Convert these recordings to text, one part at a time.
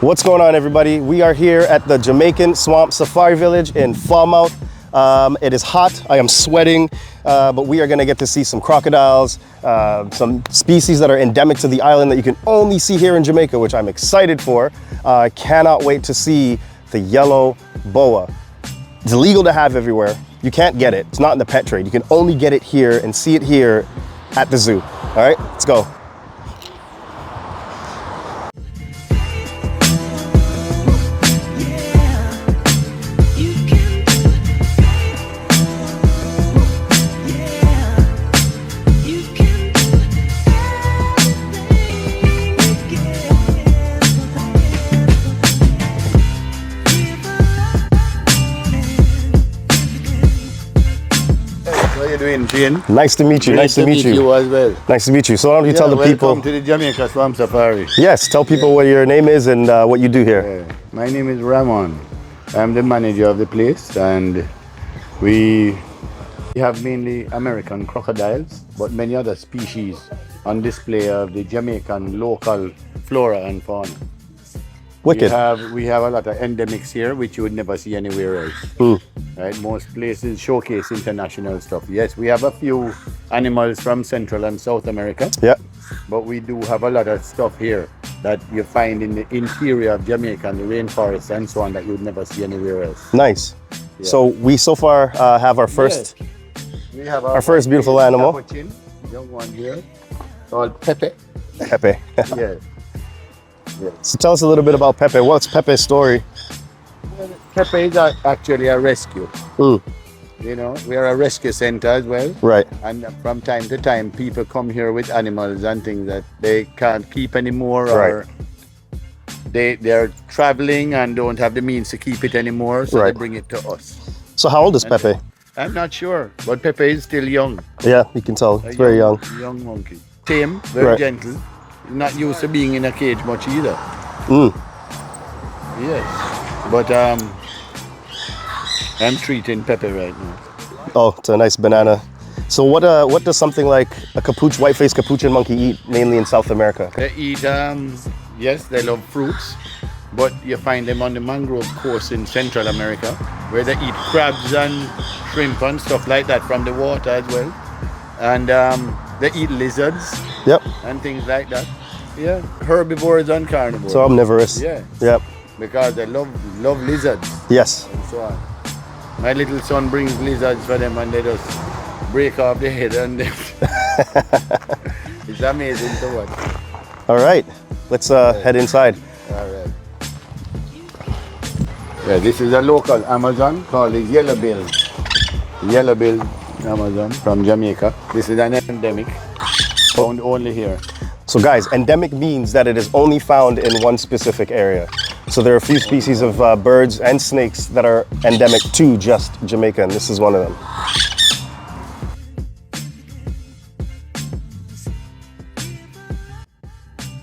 What's going on, everybody? We are here at the Jamaican Swamp Safari Village in Falmouth. It is hot, I am sweating, but we are gonna get to see some crocodiles, some species that are endemic to the island that you can only see here in Jamaica, which I'm excited for. I cannot wait to see the yellow boa. It's illegal to have everywhere. You can't get it. It's not in the pet trade. You can only get it here and see it here at the zoo. All right, let's go. How you doing, Jane? Nice to meet you. Nice to meet you. As well. Nice to meet you. So why don't you tell the people? Welcome to the Jamaican Swamp Safari. Yes, tell people what your name is and what you do here. My name is Ramon. I'm the manager of the place, and we have mainly American crocodiles, but many other species on display of the Jamaican local flora and fauna. Wicked. We have a lot of endemics here, which you would never see anywhere else. Right? Most places showcase international stuff. Yes, we have a few animals from Central and South America. Yeah. But we do have a lot of stuff here that you find in the interior of Jamaica and the rainforest and so on that you would never see anywhere else. Nice. Yeah. So we so far have our first, We have our first beautiful animal. capuchin, young one here, called Pepe. Pepe. Yes. So tell us a little bit about Pepe. What's Pepe's story? Pepe is actually a rescue. You know, we are a rescue center as well. Right. And from time to time, people come here with animals and things that they can't keep anymore, or they're traveling and don't have the means to keep it anymore, so they bring it to us. So how old is Pepe? I'm not sure, but Pepe is still young. Yeah, you can tell. It's very young. Young monkey. Tame, very gentle. Not used to being in a cage much either. Yes. But I'm treating Pepe right now. Oh, it's a nice banana. So what does something like a white-faced capuchin monkey eat mainly in South America? They eat, yes, they love fruits, but you find them on the mangrove coast in Central America, where they eat crabs and shrimp and stuff like that from the water as well. And they eat lizards and things like that. Yeah, herbivores and carnivores. So omnivorous. Yeah. Yep. Because they love lizards. Yes. And so on. My little son brings lizards for them and they just break off the head and it's amazing to watch. All right, let's head inside. All right. Yeah, this is a local Amazon called the yellowbill. Yellowbill Amazon from Jamaica. This is an endemic, found only here. So guys, endemic means that it is only found in one specific area. So there are a few species of birds and snakes that are endemic to just Jamaica, and this is one of them.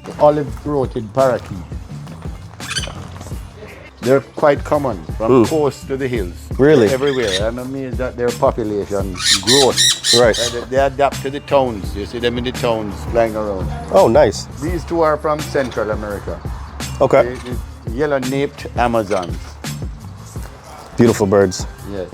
The olive-throated parakeet. They're quite common from coast to the hills. Really? They're everywhere. I'm amazed that their population grows. Right. They adapt to the towns. You see them in the towns flying around. Oh, nice. These two are from Central America. Okay. The yellow-naped Amazons. Beautiful birds. Yes.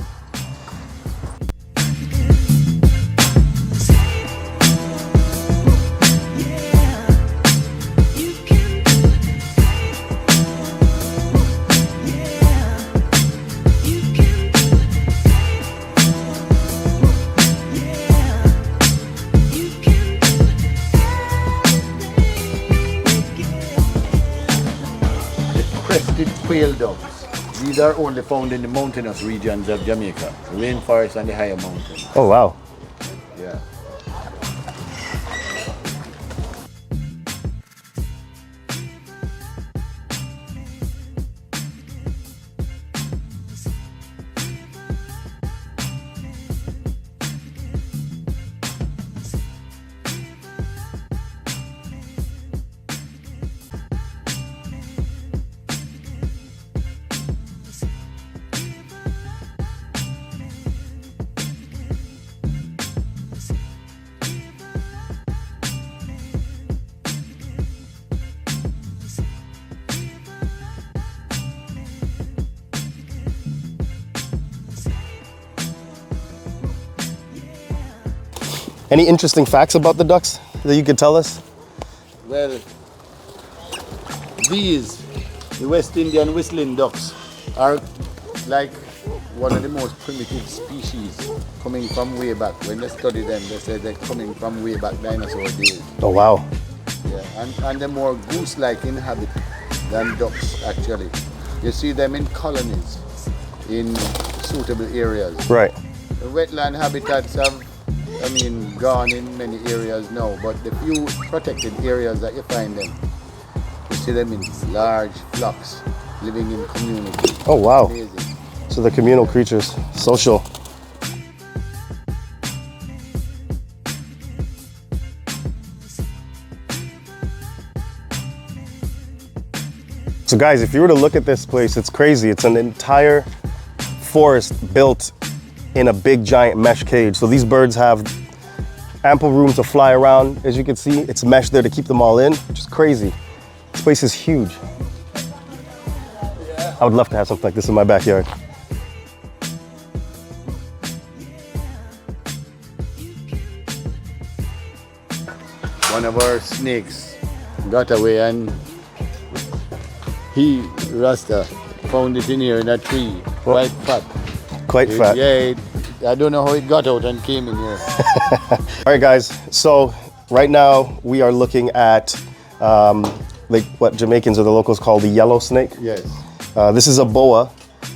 Crested quail doves. These are only found in the mountainous regions of Jamaica, the rainforest and the higher mountains. Oh, wow. Yeah. Any interesting facts about the ducks that you could tell us? Well, these, the West Indian whistling ducks, are like one of the most primitive species coming from way back. When they study them, they say they're coming from way back dinosaur days. Oh, wow. Yeah, and they're more goose-like in habit than ducks, actually. You see them in colonies in suitable areas. Right. The wetland habitats have, gone in many areas now, but the few protected areas that you find them, you see them in large flocks, living in community. Oh, wow. Amazing. So they're communal creatures, social. So guys, if you were to look at this place, it's crazy. It's an entire forest built in a big giant mesh cage. So these birds have ample room to fly around. As you can see, it's mesh there to keep them all in, which is crazy. This place is huge. I would love to have something like this in my backyard. One of our snakes got away and he, Rasta, found it in here in a tree, quite fat. Quite fat. Yeah, I don't know how it got out and came in here. All right, guys. So right now we are looking at like what Jamaicans or the locals call the yellow snake. Yes. This is a boa,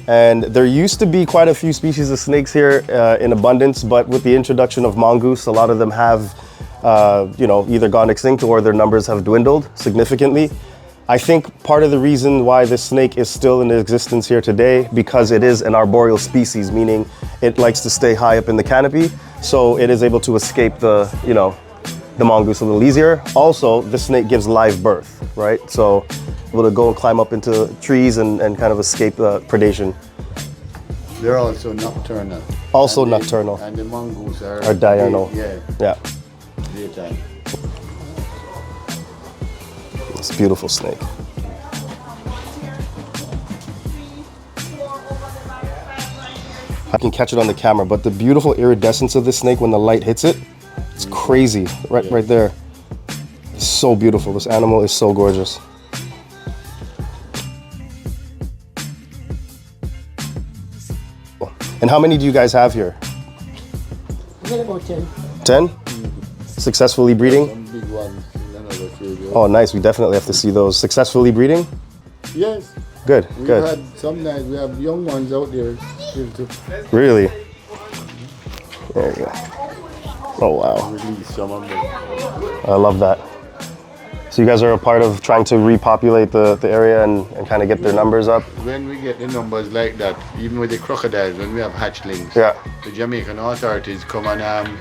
and there used to be quite a few species of snakes here in abundance, but with the introduction of mongoose, a lot of them have, either gone extinct or their numbers have dwindled significantly. I think part of the reason why this snake is still in existence here today, because it is an arboreal species, meaning it likes to stay high up in the canopy, so it is able to escape the mongoose a little easier. Also, the snake gives live birth, right? So able to go and climb up into trees and kind of escape predation. They're also nocturnal. Also nocturnal. And the mongoose are diurnal. Yeah. Daytime. It's a beautiful snake. I can catch it on the camera, but the beautiful iridescence of this snake when the light hits it, it's crazy. Right there. It's so beautiful. This animal is so gorgeous. And how many do you guys have here? We got about 10. 10? Successfully breeding? Some big ones. Oh, nice. We definitely have to see those. Successfully breeding? Yes. Good, We've good. had some nights we have young ones out there. Really? There you go. Oh, wow. Release some of them. I love that. So you guys are a part of trying to repopulate the area and kind of get their numbers up? When we get the numbers like that, even with the crocodiles, when we have hatchlings, Yeah. the Jamaican authorities come and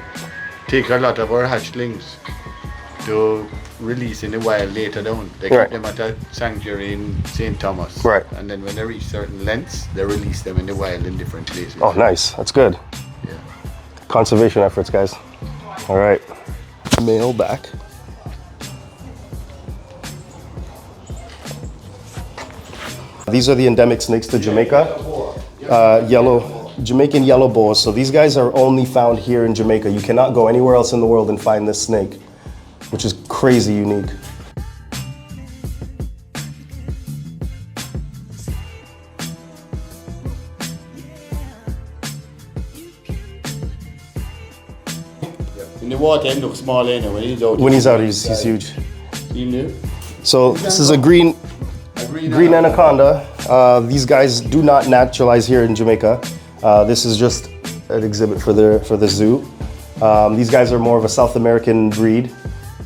take a lot of our hatchlings to release in the wild later down. They keep them at a sanctuary in St. Thomas. Right. And then when they reach certain lengths, they release them in the wild in different places. Oh, nice. That's good. Yeah. Conservation efforts, guys. All right. Male back. These are the endemic snakes to Jamaica. Jamaican yellow boas. So these guys are only found here in Jamaica. You cannot go anywhere else in the world and find this snake, which is crazy unique. In the water, he looks small anyway. When he's out. When he's out, he's huge. You know? So this is a green anaconda. These guys do not naturalize here in Jamaica. This is just an exhibit for the zoo. These guys are more of a South American breed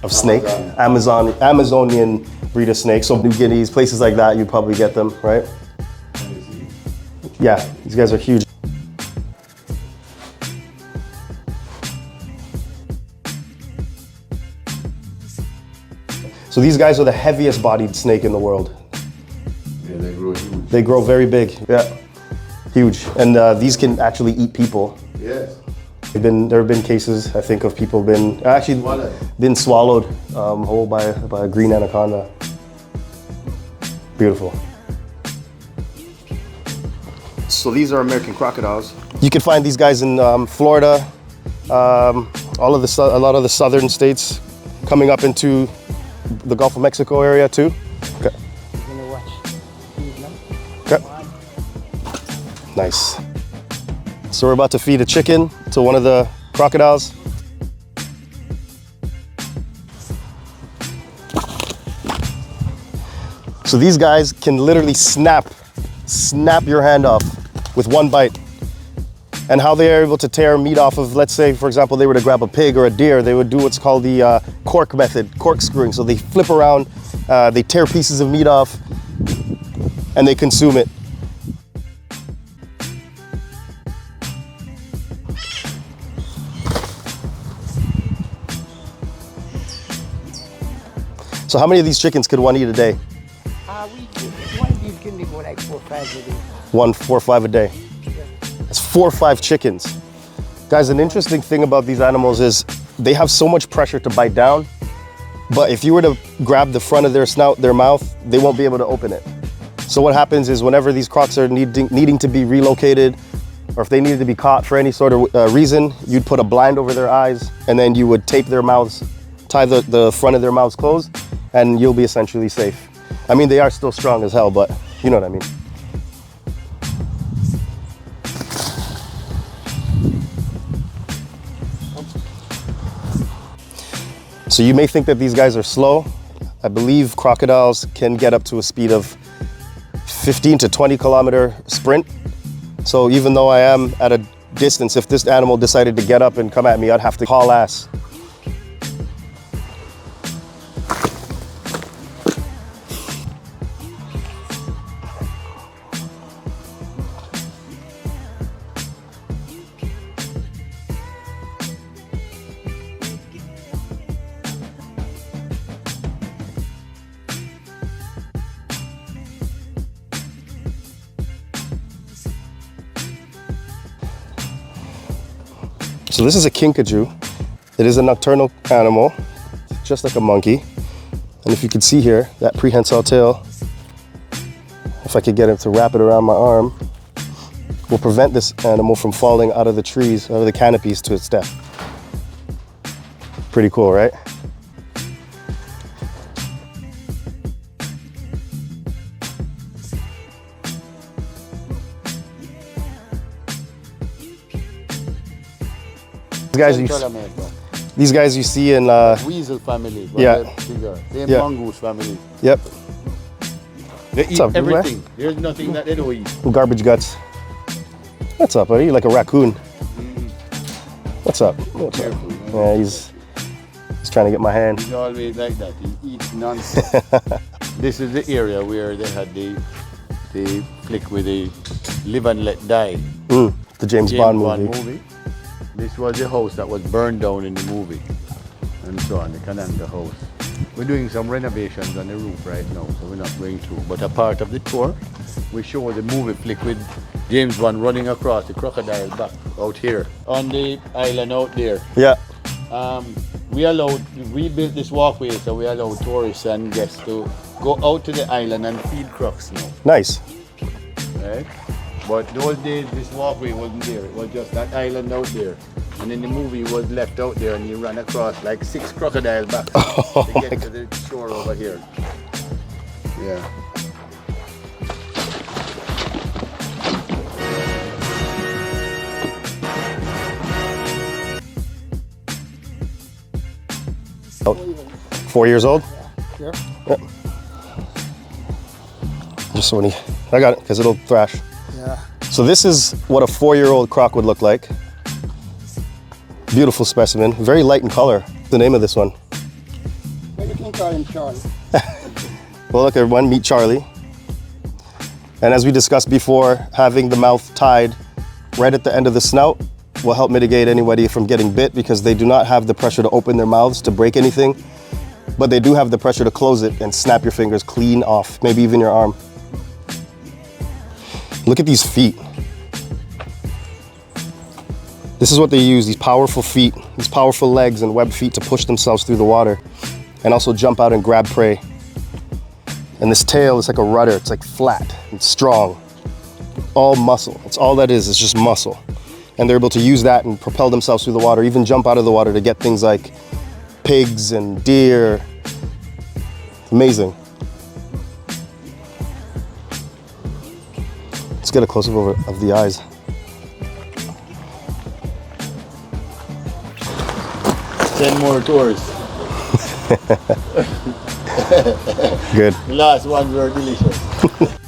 of snake, Amazonian breed of snake. So New Guineas, places like that, you'd probably get them, right? Yeah, these guys are huge. So these guys are the heaviest bodied snake in the world. Yeah, they grow huge. They grow very big, yeah, huge. And these can actually eat people. Yes. There have been cases, I think, of people been swallowed whole by a green anaconda. Beautiful. So these are American crocodiles. You can find these guys in Florida, all of a lot of the southern states coming up into the Gulf of Mexico area too. Okay. You're gonna watch these now. Okay. Nice. So we're about to feed a chicken to one of the crocodiles. So these guys can literally snap your hand off with one bite. And how they are able to tear meat off of, let's say, for example, they were to grab a pig or a deer, they would do what's called the cork method, corkscrewing. So they flip around, they tear pieces of meat off, and they consume it. So how many of these chickens could one eat a day? One of these can be go like 4 or 5 a day. 1, 4, 5 a day. That's 4 or 5 chickens. Guys, an interesting thing about these animals is they have so much pressure to bite down, but if you were to grab the front of their snout, their mouth, they won't be able to open it. So what happens is whenever these crocs are needing to be relocated, or if they needed to be caught for any sort of reason, you'd put a blind over their eyes, and then you would tape their mouths, tie the front of their mouths closed, and you'll be essentially safe. I mean, they are still strong as hell, but you know what I mean. So you may think that these guys are slow. I believe crocodiles can get up to a speed of 15 to 20 kilometer sprint. So even though I am at a distance, if this animal decided to get up and come at me, I'd have to haul ass. So this is a kinkajou. It is a nocturnal animal, just like a monkey. And if you can see here, that prehensile tail, if I could get him to wrap it around my arm, will prevent this animal from falling out of the trees, out of the canopies to its death. Pretty cool, right? These guys you see in weasel family. Yeah. They're Yeah. mongoose family. Yep. They eat up, everything. There's nothing that they don't eat. Garbage guts. What's up, buddy? You're like a raccoon. What's up? What's up? Careful, man. Yeah, he's trying to get my hand. He's always like that. He eats nonstop. This is the area where they had the flick with the Live and Let Die. The James Bond movie. This was the house that was burned down in the movie, and so on, the Cananga house. We're doing some renovations on the roof right now, so we're not going through. But a part of the tour, we show the movie flick with James Bond running across the crocodile back out here on the island out there. Yeah. We built this walkway, so we allow tourists and guests to go out to the island and feed crocs now. Nice. Right? But those days, this walkway wasn't there. It was just that island out there. And in the movie, it was left out there, and you ran across like 6 crocodiles back to get to the shore over here. Yeah. Oh, 4 years old? Yeah. Yep. Just so when I got it, because it'll thrash. Yeah. So this is what a 4-year-old croc would look like. Beautiful specimen, very light in color. What's the name of this one? Well, you can call him Charlie. Well, look, everyone, meet Charlie. And as we discussed before, having the mouth tied right at the end of the snout will help mitigate anybody from getting bit, because they do not have the pressure to open their mouths to break anything, but they do have the pressure to close it and snap your fingers clean off, maybe even your arm. Look at these feet. This is what they use, these powerful feet, these powerful legs and webbed feet to push themselves through the water and also jump out and grab prey. And this tail is like a rudder, it's like flat and strong. All muscle, it's all that is, it's just muscle. and they're able to use that and propel themselves through the water, even jump out of the water to get things like pigs and deer. Amazing. Let's get a close-up of the eyes. Ten more tours. Good. The last ones were delicious.